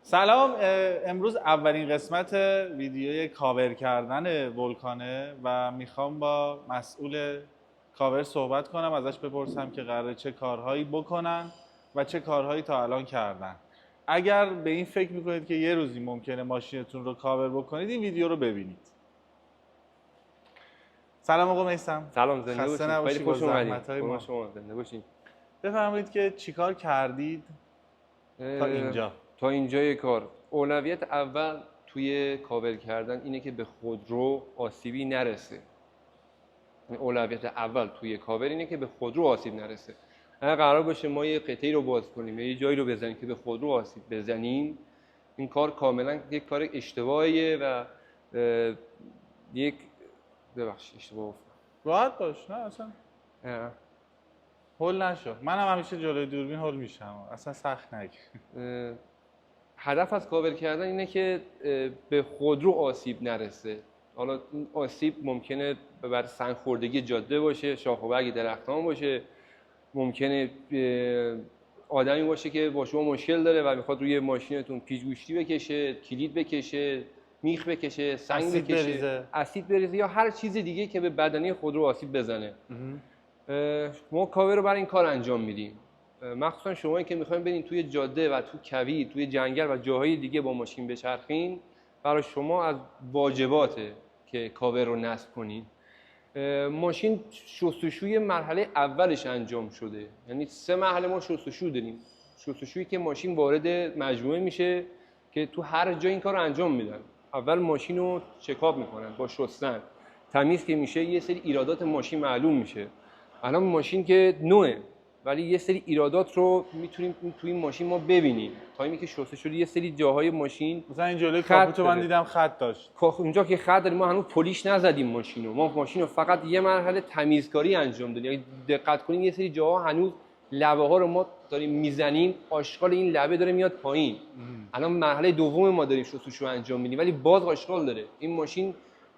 سلام. امروز اولین قسمت ویدیوی کاور کردن ولکانه و میخوام با مسئول کاور صحبت کنم، ازش بپرسم که قراره چه کارهایی بکنن و چه کارهایی تا الان کردن. اگر به این فکر میکنید که یه روزی ممکنه ماشینتون رو کاور بکنید، این ویدیو رو ببینید. سلام آقا میثم. سلام، زنده باشید. خسته نباشید. خیلی خوش اومدید. ما شما زنده باشید. بفرمایید که چیکار کردید تا اینجا؟ تا اینجای کار اولویت اول توی کاور کردن اینه که به خودرو آسیبی نرسه. اولویت اول توی کاور اینه که به خودرو آسیب نرسه. اگه قرار باشه ما یه قطعی رو باز کنیم یا یه جایی رو بزنیم که به خودرو آسیب بزنیم، این کار کاملا یک کار اشتباهیه و یک اشتباه گفتم. راحت باش، نه اصلا هول نشو. منم همیشه جلوی دوربین هول میشم، اصلا سخت نگیر. هدف از کاور کردن اینه که به خودرو آسیب نرسه. حالا این آسیب ممکنه بر سنگ‌خوردگی جاده باشه، شاخ و برگ درختان باشه، ممکنه آدمی باشه که با شما مشکل داره و میخواد روی ماشینتون پیچ‌گوشتی بکشه، کلید بکشه، میخ بکشه، سنگ بکشه، اسید بریزه یا هر چیز دیگه که به بدنه خودرو آسیب بزنه. ما کاور رو برای این کار انجام میدیم. مخصوصا شمایی که میخواین برین توی جاده و تو کویر، توی جنگل و جاهای دیگه با ماشین بچرخین، برای شما از واجباته که کاور رو نصب کنین. ماشین شستشوی مرحله اولش انجام شده، یعنی 3 مرحله ما شستشو داریم. شستشویی که ماشین وارد مجموعه میشه که تو هر جا این کار رو انجام میدن. اول ماشین رو چکاپ میکنن با شستن، تمیز که میشه یه سری ایرادات ماشین معلوم میشه. الان ماشین که نوعه، ولی یه سری ایرادات رو میتونیم توی این ماشین ما ببینیم. تایمی که شسته شده یه سری جاهای ماشین، مثلا این جلوی کاپوتو من دیدم خط داشت. اونجا که خط داریم، ما هنوز پلیش نزدیم ماشینو. ما ماشینو فقط یه مرحله تمیزکاری انجام دادیم. یعنی دقت کنین یه سری جاها هنوز لبه ها رو ما داریم میزنیم، آشغال این لبه داره میاد پایین. الان مرحله دوم ما داریم شستشو انجام میدیم، ولی باز آشغال داره. این ماشین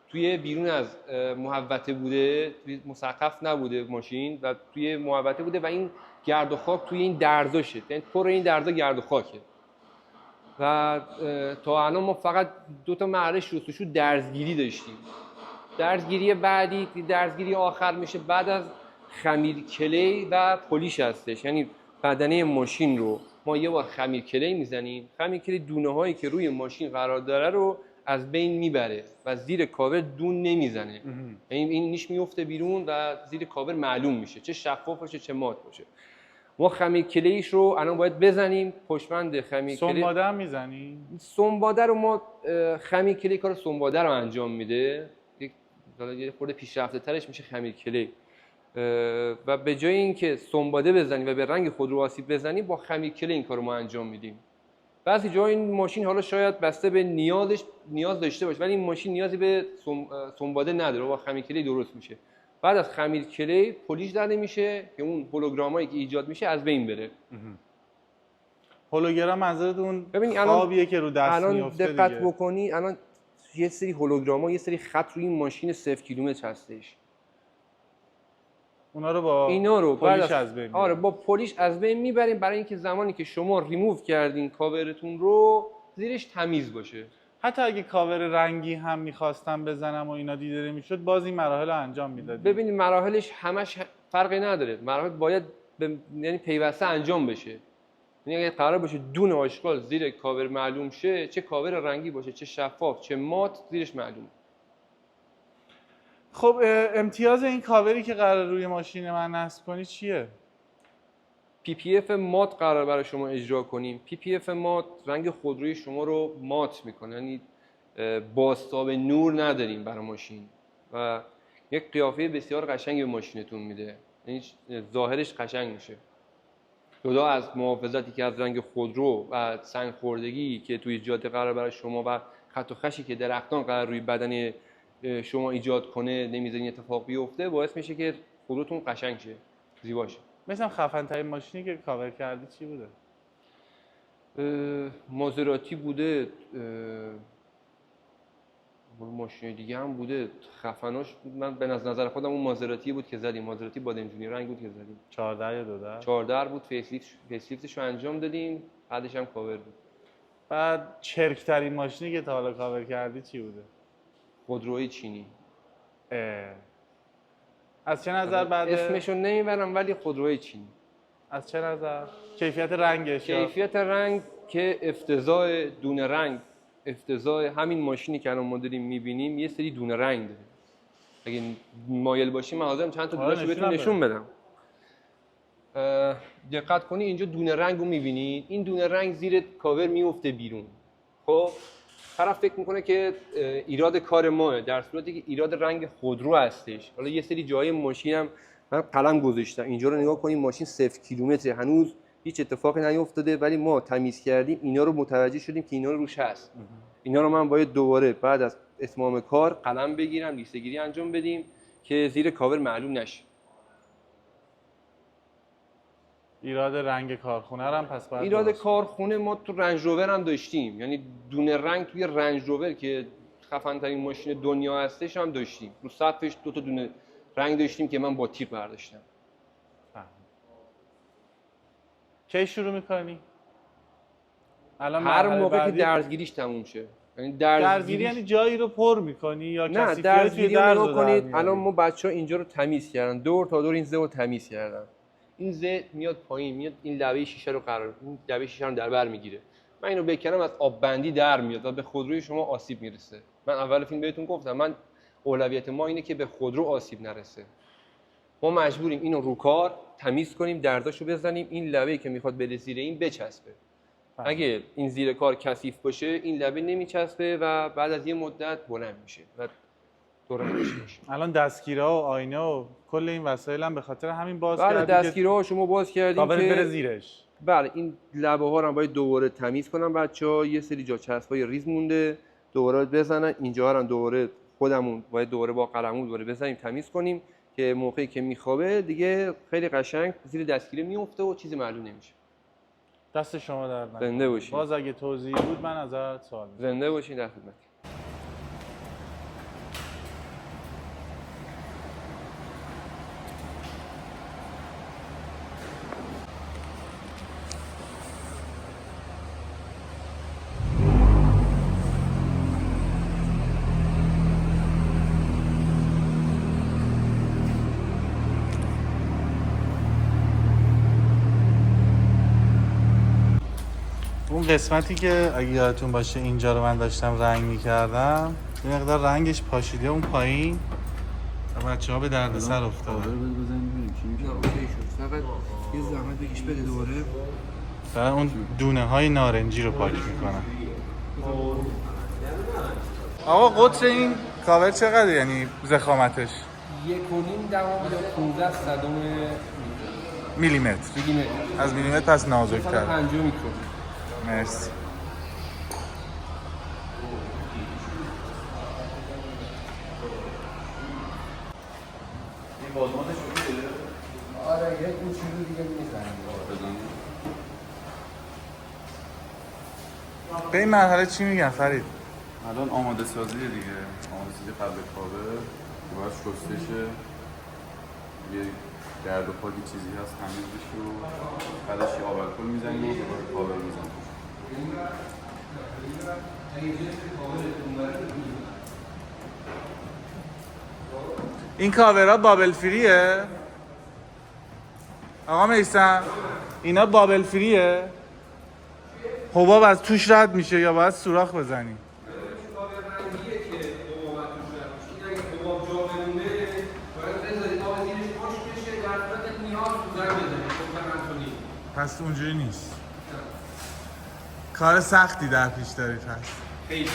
توی بیرون از محوطه بوده، توی مسقف نبوده ماشین و توی محوطه بوده و این گرد و خاک توی این درزاشه، یعنی پر این درزا گرد و خاکه. و تا الان ما فقط 2 تا مرحله شستشو درزگیری داشتیم. درزگیری بعدی، درزگیری آخر میشه بعد از خمیر کلی و پلیش هستش. یعنی بدنه ماشین رو ما یه بار خمیر کلی میزنیم. خمیر کلی دونه هایی که روی ماشین قرار داره رو از بین میبره و زیر کاور دون نمیزنه. یعنی این نیش میفته بیرون و زیر کاور معلوم میشه، چه شفاف باشه چه مات باشه. ما خمیر کلیش رو الان باید بزنیم، پشتبند خمیر کلی. سنباده هم میزنیم؟ سنباده رو ما خمیر کلی کار سنباده رو انجام میده. یه خورده پیشرفته ترش میشه خمیر کلی. و به جای اینکه سنباده بزنیم و به رنگ خودرو آسیب بزنیم، با خمیر کلی این کارو ما انجام میدیم. بعضی جاها این ماشین حالا شاید بسته به نیاز داشته باشه، ولی این ماشین نیازی به سنباده نداره، با خمیر کلی درست میشه. بعد از خمیر کلی پلیش داده میشه که اون هولوگرامایی که ایجاد میشه از بین بره. هولوگرام منظورتون خوابیه که رو دست میفته دیگه؟ الان دقت بکنی، الان یه سری هولوگراما، یه سری خط روی این ماشین 0 کیلومتر هستش. اونا رو با پلیش از بین میبریم. آره، با پلیش از بین میبریم برای اینکه زمانی که شما ریموو کردین کاورتون رو، زیرش تمیز باشه. حتی اگه کاور رنگی هم میخواستم بزنم و اینا دیده نمیشد، باز این مراحل رو انجام میدادیم. ببینید مراحلش همش فرقی نداره. مراحل باید یعنی پیوسته انجام بشه. یعنی اگه قرار باشه دون آشغال زیر کاور معلوم شه، چه کاور رنگی باشه، چه شفاف چه مات، زیرش معلومه. خب امتیاز این کاوری که قرار روی ماشین من نصب کنی چیه؟ PPF مات قرار برای شما اجرا کنیم. PPF مات رنگ خودروی شما رو مات میکنه، یعنی بازتاب نور نداریم برای ماشین و یک قیافه بسیار قشنگی به ماشینتون میده. یعنی ظاهرش قشنگ میشه. جدا از محافظتی که از رنگ خودرو و سنگ خوردگی که توی جاده قرار برای شما و خط و خشی که درختان قرار روی بدن شما ایجاد کنه نمیذارین اتفاق بیفته، باعث میشه که خودروتون قشنگ شه، زیبا شه. مثلا خفن ترین ماشینی که کاور کردی چی بوده؟ مازراتی بوده، ماشین دیگه هم بوده. خفناش من به نظر خودم اون مازراتی بود که زدیم. مازراتی بادمجونی رنگ بود که زدیم. 14 یا 12 14 بود. فیسلیفتش رو انجام دادیم، بعدش هم کاور بود. بعد چرکترین ماشینی که تا حالا کاور کردی چی بوده؟ خودروی چینی. از چه نظر بعد؟ اسمشو نمیبرم ولی خودروی چینی. از چه نظر؟ کیفیت رنگش؟ کیفیت رنگ که افتضاح، دونه رنگ افتضاح. همین ماشینی که الان ما داریم میبینیم یه سری دونه رنگ داره. اگه مایل باشی من حاضرم چند تا دونه‌شو بهتون نشون بدم. دقت کنی اینجا دونه رنگ رو میبینی، این دونه رنگ زیر کاور میفته بیرون. خب طرف فکر میکنه که ایراد کار ماه، در صورتی که ایراد رنگ خودرو هستش. حالا یه سری جای ماشین هم من قلم گذاشتم، اینجا رو نگاه کنیم، ماشین 0 کیلومتر هنوز هیچ اتفاقی نیفتاده، ولی ما تمیز کردیم، اینا رو متوجه شدیم که اینا رو روش هست. اینا رو من باید دوباره بعد از اتمام کار قلم بگیرم، لیسته گیری انجام بدیم که زیر کاور معلوم نشه. ایراد رنگ کارخونه هم پس بعد ایراد کارخونه ما تو رنج روور هم داشتیم، یعنی دونه رنگ توی رنج روور که خفن ترین ماشین دنیا هستش هم داشتیم. رو سقفش 2 تا دونه رنگ داشتیم که من با تیغ برداشتم. کی شروع می‌کنی؟ الان هر موقع که درزگیریش تموم شه. یعنی درزگیری یعنی جایی رو پر می‌کنی یا نه، کثیفی درزگیری توی درز رو کنید. در الان ما بچه‌ها اینجا رو تمیز کردن، دور تا دور این زه رو تمیز کردن. این زه میاد پایین، میاد این لبه شیشه رو این لبه شیشه رو در بر میگیره. من اینو بکنم از آب بندی در میاد و به خودروی شما آسیب میرسه. من اول فیلم بهتون گفتم، من اولویت ما اینه که به خودرو آسیب نرسه. ما مجبوریم اینو رو کار تمیز کنیم، درداشو بزنیم، این لبه‌ای که میخواد بره زیر این بچسبه. اگه این زیر کار کثیف باشه این لبه نمیچسبه و بعد از یه مدت بلند میشه و دور نمیشه. الان دستگیرها و آینه و کل این وسایل هم به خاطر همین باز بله، کردی دستگیرها شما باز کردیم که بره زیرش. بله، این لبه ها رو باید دوباره تمیز کنم بچه‌ها. یه سری جا چسبای ریز مونده، دوباره بزنن. اینجا رو دوباره خودمون باید دوباره با قلمو دوباره بزنیم تمیز کنیم که موقعی که میخوابه دیگه خیلی قشنگ زیر دستگیره میفته و چیزی معلوم نمیشه. دست شما درد نکنه. زنده باشین. باز اگه توضیحی بود من ازت سوال می‌کنم. زنده باشین، در خدمت. اون قسمتی که اگه یادتون باشه اینجا رو من داشتم رنگ می‌کردم، یه مقدار رنگش پاشیده اون پایین و بچه‌ها به دردسر افتادن. بزنیم ببینیم چی میشه. اوکی شد. فقط یه زحمت بکش بده دوباره. دارن اون دونه‌های نارنجی رو پاک می‌کنن. آقا قطر این کاور چقدره، یعنی ضخامتش؟ 1.5 یا 15 صدم میلیمتر. از میلیمتر پس نازک‌تر. 50 میکرون. مرسی. این بازمانش شده؟ آره، یه کوچولو دیگه می‌زنیم. به این مرحله چی میگن فرید؟ الان آماده سازیه دیگه، آماده سازی قبل کاور باید شسته شه، یه گرد و خاکی چیزی هست تمیز بشه و بعدش یه آب الکل میزنیم و دوباره کاور میزنیم. این کاورها بابل فریه؟ آقا میثم اینا بابل فریه؟ حباب از توش رد میشه یا باید سوراخ بزنی؟ پس اونجوری نیست. کار سختی در پیش دارید پس. خیلی.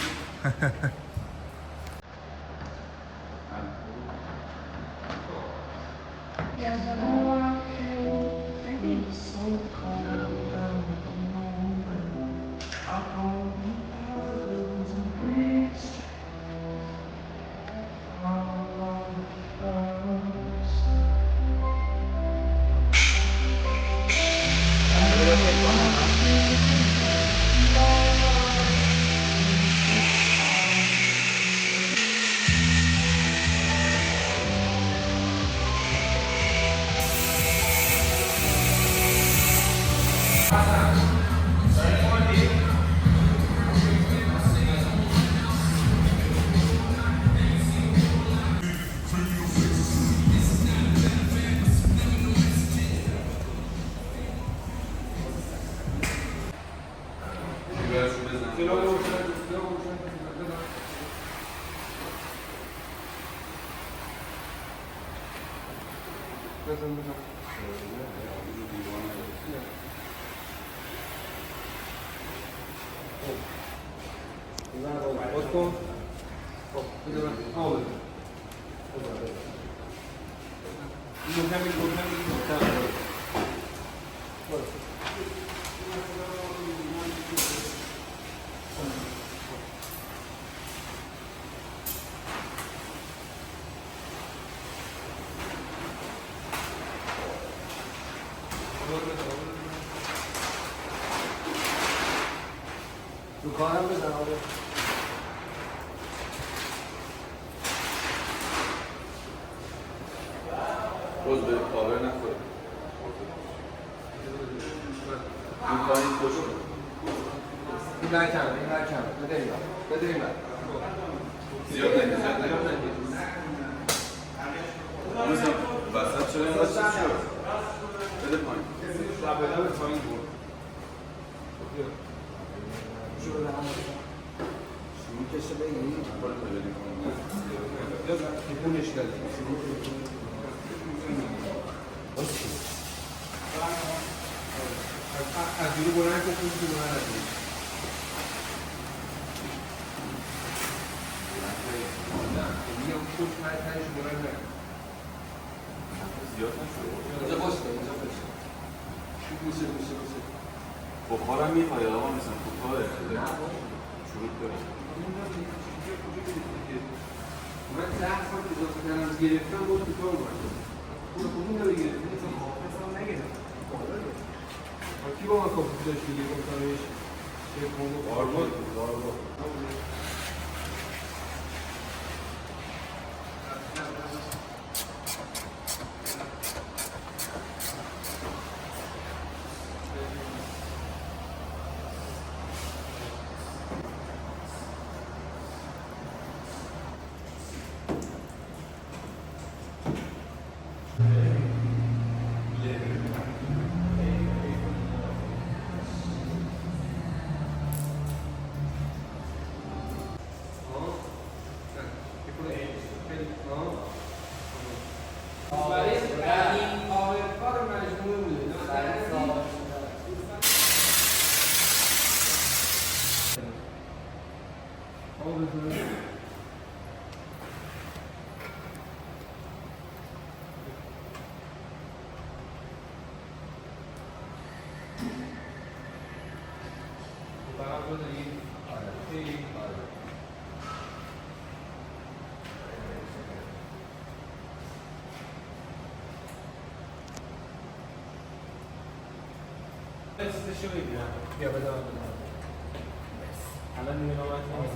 رو کارم بزن آره. روز به کاور نخوره این پایین خوش کن این نکن بده این بر زیاد نگیر روز وسط شده این وسط شد بده پایین بده پایین بود شروع کشه بگیری برو ببینیم یا تکونش دادی از جلو بلند کن تو بلند نکنی میگم خوش تنش بلند نکن زیاد نشد اینجا باشه بوشه بخارم میخواه آقا مثلا کوتاه شروع داره من 10 سال اضافه کردم گرفتم بود تو کار باشه خودمون رو گرفتم مثلا حافظم نگرفتم کی با من کافی داشت دیگه گفتمش چه کنو بارباد بیا بده الان نیمه نامت نیست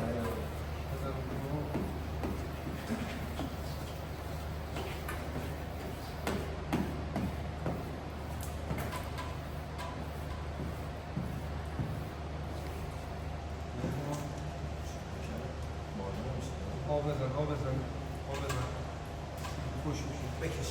آب بزن خوش میشه بکش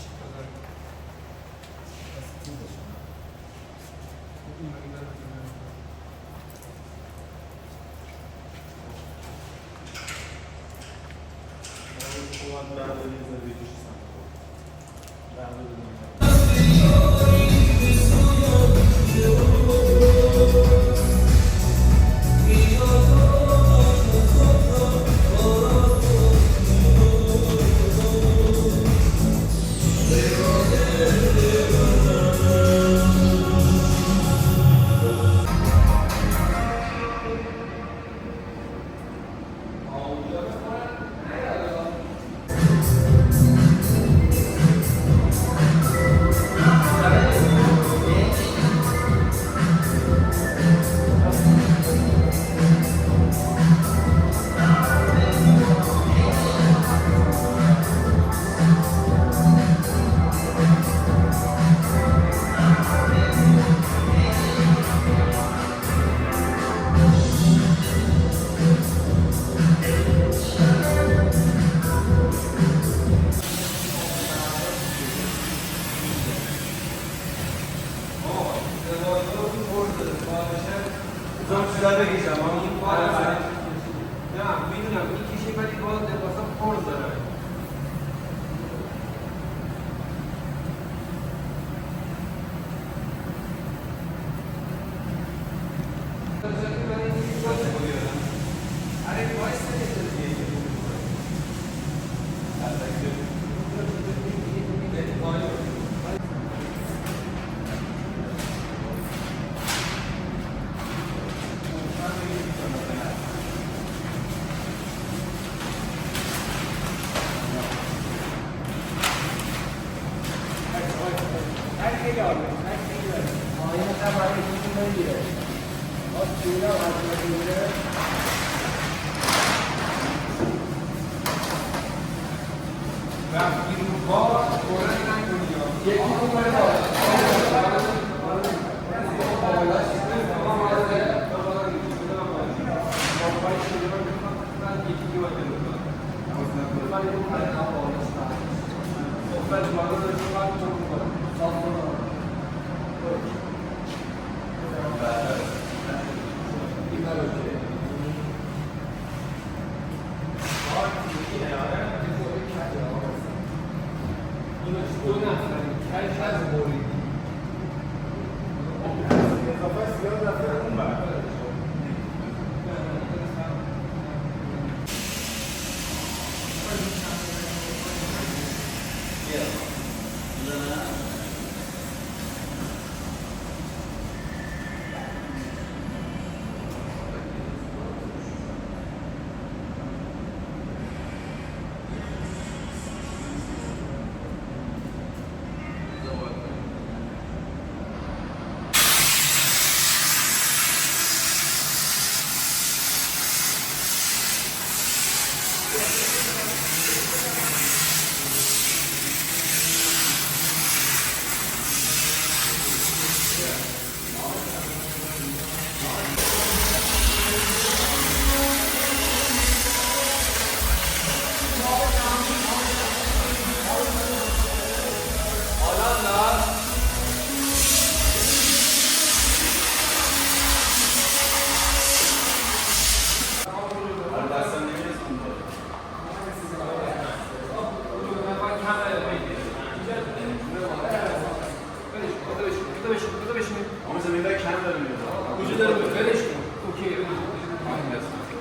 نمیگم این بار نه میدونم میکشی ولی باز لباسا فرم داره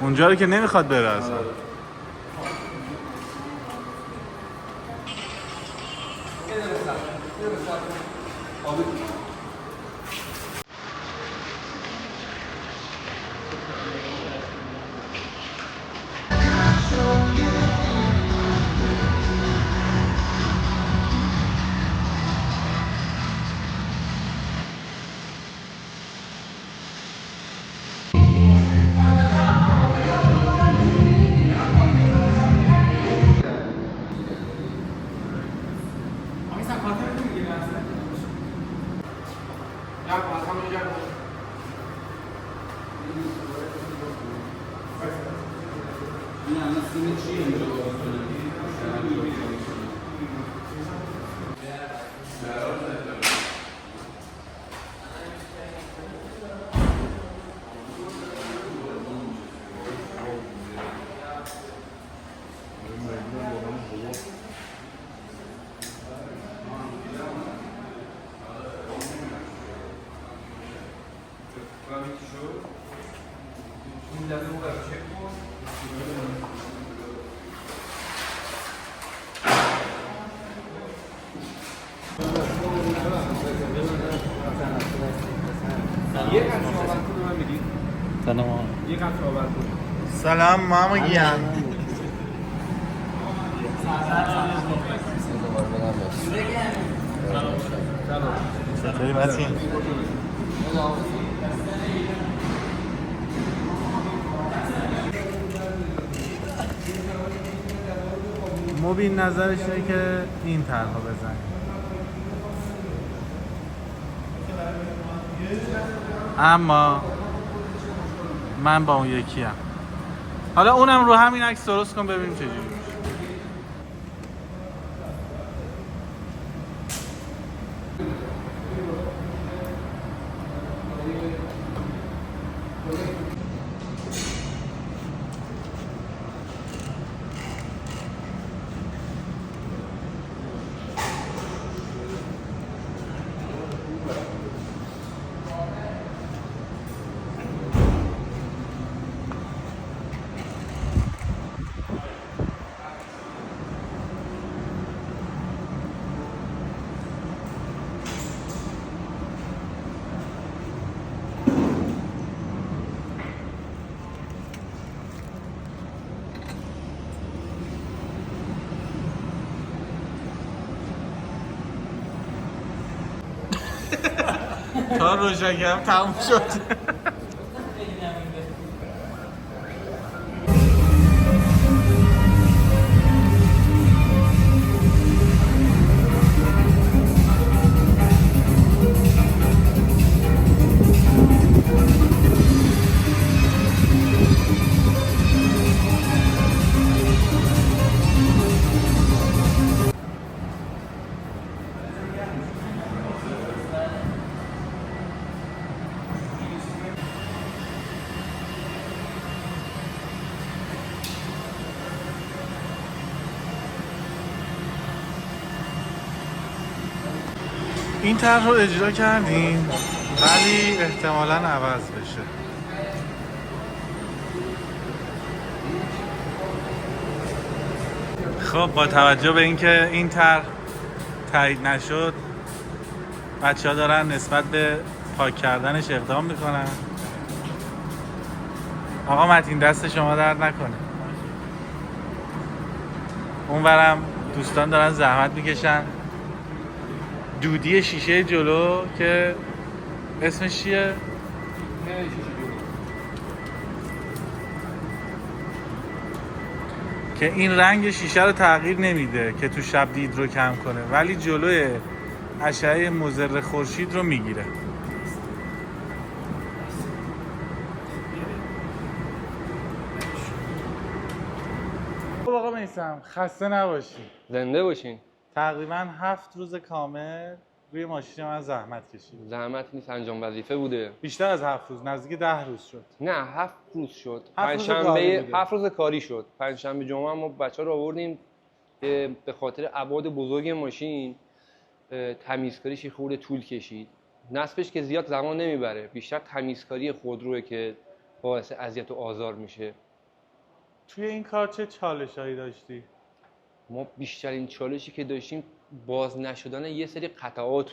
اونجا رو که نمیخواد بره اصلا. سلام ماما گیان. چطوری متین؟ مبین نظرش اینه که این طرحو بزنیم، اما من با اون یکی ام. حالا اونم رو همین عکس درست کن ببینیم چجوری میشه. کار روشنگری هم تموم شد. این طرح رو اجرا کردیم ولی احتمالاً عوض بشه. خب با توجه به اینکه این طرح تایید نشد، بچه‌ها دارن نسبت به پاک کردنش اقدام میکنن. آقا متین دست شما درد نکنه. اونورم دوستان دارن زحمت میکشن. دودی شیشه جلو که اسمش چیه؟ که این رنگ شیشه رو تغییر نمیده که تو شب دید رو کم کنه، ولی جلوی اشعه مضر خورشید رو میگیره. خب آقا میثم خسته نباشی. زنده باشین. تقریبا 7 روز کامل روی ماشین من زحمت کشید. زحمت نیست، انجام وظیفه بوده. بیشتر از 7 روز، نزدیک 10 روز شد. نه 7 روز شد. 7 روز کاری بوده. 7 روز کاری شد. پنجشنبه جمعه ما بچه‌ها رو آوردیم که به خاطر ابعاد بزرگ ماشین تمیزکاریش خورده طول کشید. نصبش که زیاد زمان نمیبره، بیشتر تمیزکاری خودروئه که باعث اذیت و آزار میشه. توی این کار چه چالشایی داشتی؟ ما بیشترین چالشی که داشتیم باز نشدن یه سری قطعات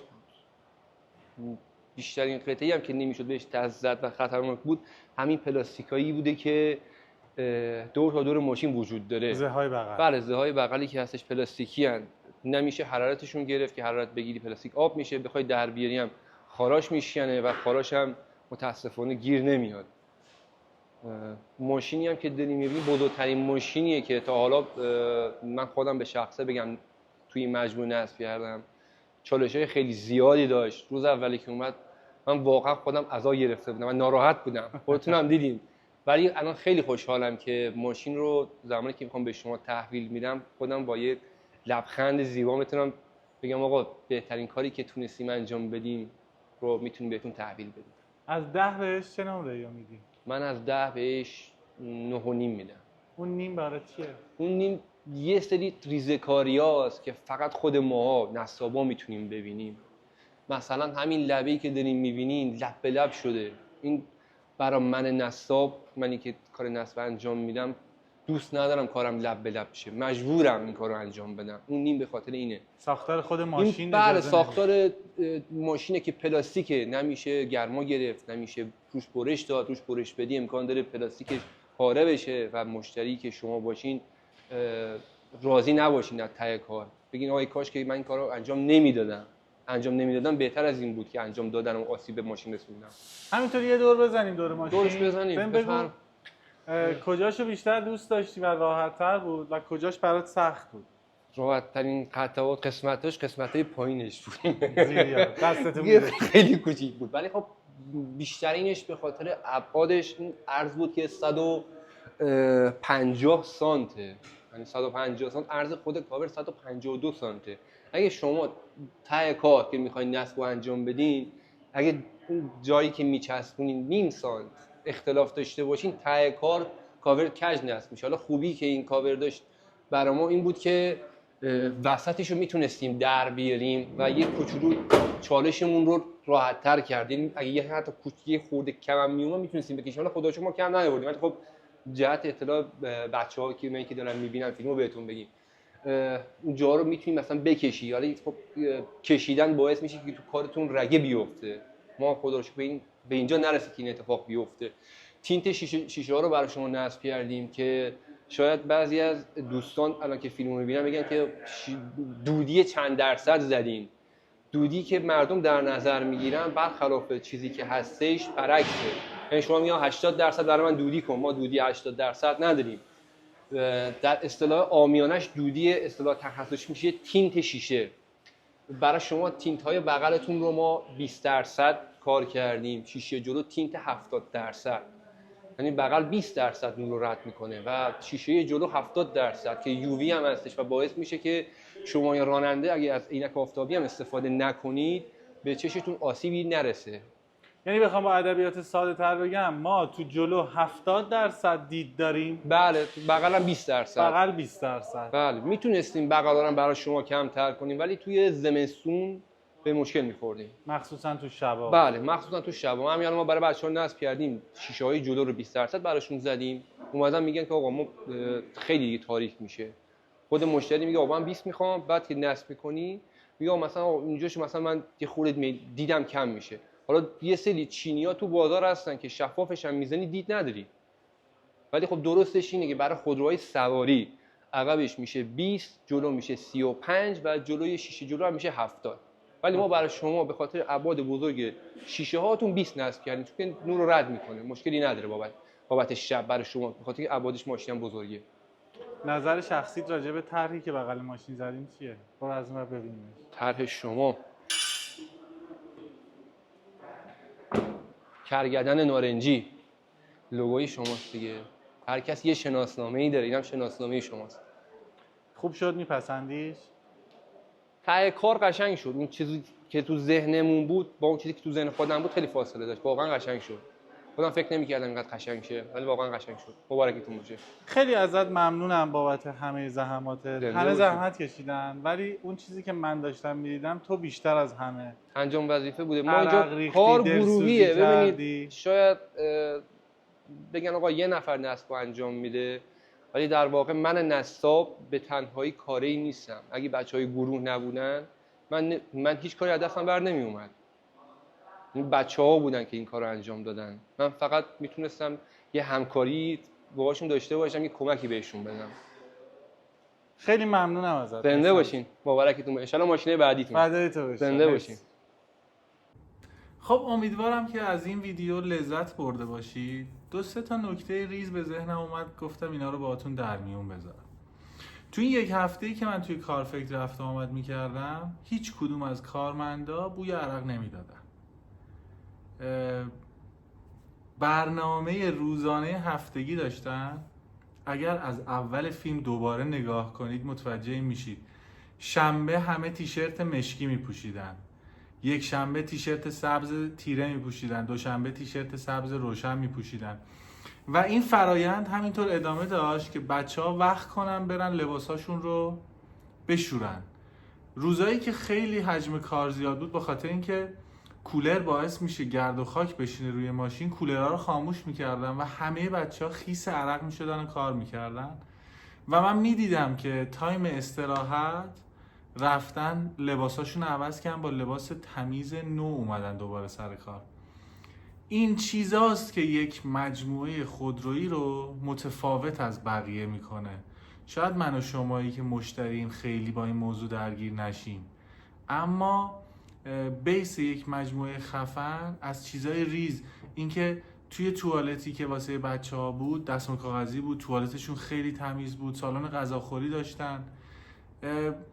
بود. بیشترین قطعی هم که نمیشد بهش دست زد و خطرناک بود همین پلاستیکایی بوده که دور تا دور ماشین وجود داره. زهای بغل. بله زهای بغلی که هستش پلاستیکی هن. نمیشه حرارتشون گرفت که حرارت بگیری پلاستیک آب میشه، بخوای در بیاری هم خاراش میشکنه و خاراش هم متاسفانه گیر نمیاد. ماشینی هم که داریم می‌بینی بزرگترین ماشینیه که تا حالا من خودم به شخصه بگم توی این مجموعه نصب کردم. چالش‌های خیلی زیادی داشت. روز اولی که اومد من واقعا خودم عزا گرفته بودم و ناراحت بودم. خودتون هم دیدین. ولی الان خیلی خوشحالم که ماشین رو زمانی که میخوام به شما تحویل میدم خودم با یه لبخند زیبا میتونم بگم آقا بهترین کاری که تونستیم انجام بدیم رو میتونیم بهتون تحویل بدیم. از 10 بهش چه نمره‌ای میدی؟ من از 10 بهش 9.5 میدم. اون نیم برای چیه؟ اون نیم یه سری ریزکاریاست که فقط خود ماها نصابا میتونیم ببینیم. مثلا همین لبه‌ای که دارین میبینین لب به لب شده. این برای من نصاب، منی که کار نصب انجام میدم دوست ندارم کارم لب به لب شه، مجبورم این کارو انجام بدم. اون نیم به خاطر اینه. ساختار خود ماشین این بله ساختار ماشینه که پلاستیکه، نمیشه گرما گرفت، نمیشه روش برش داد، روش برش بدی امکان داره پلاستیکش پاره بشه و مشتری که شما باشین راضی نباشین از ته کار، بگین آقای کاش که من این کارو انجام نمیدادم بهتر از این بود که انجام دادن و آسیب به ماشین رسوندم. همینطوری یه دور بزنیم دور ماشین. دورش بزنیم. بگو کجاشو بیشتر دوست داشتی و راحت‌تر بود و کجاش برات سخت بود؟ راحت ترین قطعات قسمت‌های پایینش بود. زیریا دستتون میره. خیلی کوچیک بود ولی خب بیشترینش به خاطر ابعادش این عرض بود که 150 سانته، یعنی 150 سانت عرض خود کاور 152 سانته. اگه شما ته کار که میخواین نصب و انجام بدین، اگه جایی که میچسبونین نیم سانت اختلاف داشته باشین ته کاور کج نصب میشه. حالا خوبی که این کاور داشت برای ما این بود که وسطش رو میتونستیم در بیاریم و یه کوچولو چالشمون رو راحت تر کردیم. اگه یه حتی کوچیک خورده کم میومد میتونستیم بکشیم. حالا خدا شما کم نیاوردیم ولی خب جهت اطلاع بچه‌ها که من که دارن میبینن فیلمو بهتون بگیم اونجا رو میتونیم مثلا بکشی. حالا خب کشیدن باعث میشه که تو کارتون رگه بیفته. ما خدا رو شکر به اینجا نرسید که این اتفاق بیفته. تینت شیشه ها رو برای شما نصب کردیم که شاید بعضی از دوستان الان که فیلمو میبینن بگن که دودی چند درصد زدین. دودی که مردم در نظر میگیرن برخلاف چیزی که هستش برعکسه. یعنی شما میگن 80% برای من دودی کن، ما دودی 80% نداریم. در اصطلاح عامیانش دودی اصطلاح تخصصی میشه تینت شیشه. برای شما تینت های بغلتون رو ما 20% کار کردیم، شیشه جلو تینت 70%. یعنی بغل 20% نور رو رد میکنه و شیشه جلو 70% که یووی هم هستش و باعث میشه که شما یا راننده اگه از عینک آفتابی هم استفاده نکنید به چشتون آسیبی نرسه. یعنی بخوام با ادبیات ساده تر بگم، ما تو جلو 70% دید داریم، بله، تو بغل هم 20%. بغل 20%. بله، میتونستیم بغل رو برای شما کمتر کنیم ولی توی زمستون به مشکل میخوردیم، مخصوصا تو شبا. بله مخصوصا تو شب. همین الان ما برای بچه‌ها نصب کردیم، شیشه های جلو رو 20% براشون زدیم. اومدن میگن که آقا ما خیلی دیگه تاریک میشه. خود مشتری میگه آقا من 20 میخوام، بعد که نصب میکنی میگه مثلا اینجاش مثلا من یه خورده دیدم کم میشه. حالا یه سری چینی‌ها تو بازار هستن که شفافش هم میزنی دید نداری، ولی خب درستش اینه که برای خودروهای سواری عقبش میشه 20، جلو میشه 35 و جلوی شیشه جلو هم میشه 70. ولی ما برای شما به خاطر ابعاد بزرگ شیشه هاتون 20 نصب کردیم چون که نور رو رد میکنه، مشکلی نداره بابت شب برای شما، به خاطر که ابعادش ماشین هم بزرگه. نظر شخصیت راجع به طرحی که بغل ماشین زدیم چیه؟ برو از اون ببینیم. طرح شما کرگدن نارنجی لوگوی شماست دیگه. هر کس یه شناسنامه‌ای داره، اینم شناسنامه شماست. خوب شد؟ میپسندیش؟ ته کار قشنگ شد. اون چیزی که تو ذهنمون بود با اون چیزی که تو ذهن خودم بود خیلی فاصله داشت. واقعا قشنگ شد. خودم فکر نمی‌کردم اینقدر قشنگ شه، ولی واقعا قشنگ شد. مبارکتون باشه. خیلی ازت ممنونم بابت همه زحماتت. همه باشید. زحمت کشیدن ولی اون چیزی که من داشتم می‌دیدم تو بیشتر از همه انجام وظیفه بوده. ما عرق اینجا ریختی، کار دلسوزی گروهیه. کردی. ببینید شاید بگن آقا یه نفر نصب انجام میده، ولی در واقع من نصاب به تنهایی کاری نیستم. اگه بچهای گروه نبودن من هیچ کاری از دستم بر نمی اومد. این بچه‌ها بودن که این کارو انجام دادن. من فقط میتونستم یه همکاری باهاشون داشته باشم، یه کمکی بهشون بدم. خیلی ممنونم ازت. زنده باشین. مبارکتون باشه. ان شاءالله ماشینه بعدیتون. فدای تو بشه. زنده باشین. خب امیدوارم که از این ویدیو لذت برده باشید. 2-3 تا نکته ریز به ذهنم اومد، گفتم اینا رو باهاتون در میون بذارم. تو این یک هفته‌ای که من توی کارفکت رفت و آمد می‌کردم، هیچ کدوم از کارمندا بوی عرق نمیدادن. برنامه روزانه هفتگی داشتن. اگر از اول فیلم دوباره نگاه کنید متوجه میشید. شنبه همه تیشرت مشکی میپوشیدن، یک شنبه تیشرت سبز تیره میپوشیدن، دوشنبه تیشرت سبز روشن میپوشیدن و این فرایند همینطور ادامه داشت که بچه‌ها وقت کنن برن لباساشون رو بشورن. روزایی که خیلی حجم کار زیاد بود، به خاطر اینکه کولر باعث میشه گرد و خاک بشینه روی ماشین، کولرها رو خاموش میکردن و همه بچه‌ها خیس عرق میشدن و کار میکردن و من میدیدم که تایم استراحت رفتن لباساشون عوض کردن، با لباس تمیز نو اومدن دوباره سر کار. این چیزاست که یک مجموعه خودرویی رو متفاوت از بقیه میکنه. شاید من و شمایی که مشتریم خیلی با این موضوع درگیر نشیم، اما بیس یک مجموعه خفن از چیزای ریز، اینکه توی توالتی که واسه بچه‌ها بود دستمال کاغذی بود، توالتشون خیلی تمیز بود، سالن غذاخوری داشتن.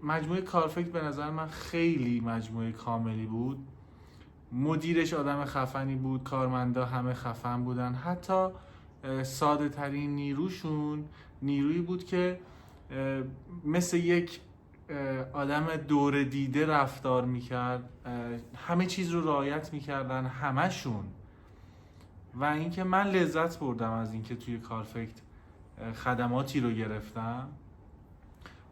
مجموعه کارفکت به نظر من خیلی مجموعه کاملی بود. مدیرش آدم خفنی بود، کارمندا همه خفن بودن، حتی ساده ترین نیروشون نیرویی بود که مثل یک آدم دور دیده رفتار میکرد، همه چیز رو رعایت میکردن همشون. و اینکه من لذت بردم از اینکه توی کارفکت خدماتی رو گرفتم.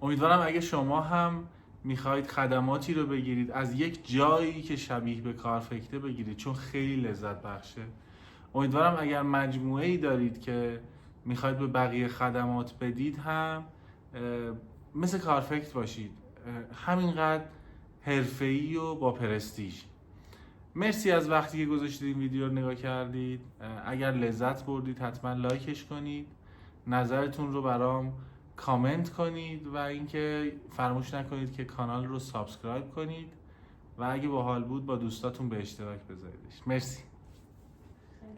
امیدوارم اگه شما هم میخواید خدماتی رو بگیرید از یک جایی که شبیه به کارفکته بگیرید، چون خیلی لذت بخشه. امیدوارم اگر مجموعه‌ای دارید که میخواید به بقیه خدمات بدید هم مثل کارفکت باشید، همینقدر حرفه‌ای و با پرستیژ. مرسی از وقتی که گذاشتید این ویدیو رو نگاه کردید. اگر لذت بردید حتما لایکش کنید، نظرتون رو برام کامنت کنید و اینکه فراموش نکنید که کانال رو سابسکرایب کنید و اگه باحال بود با دوستاتون به اشتراک بذاریدش. مرسی.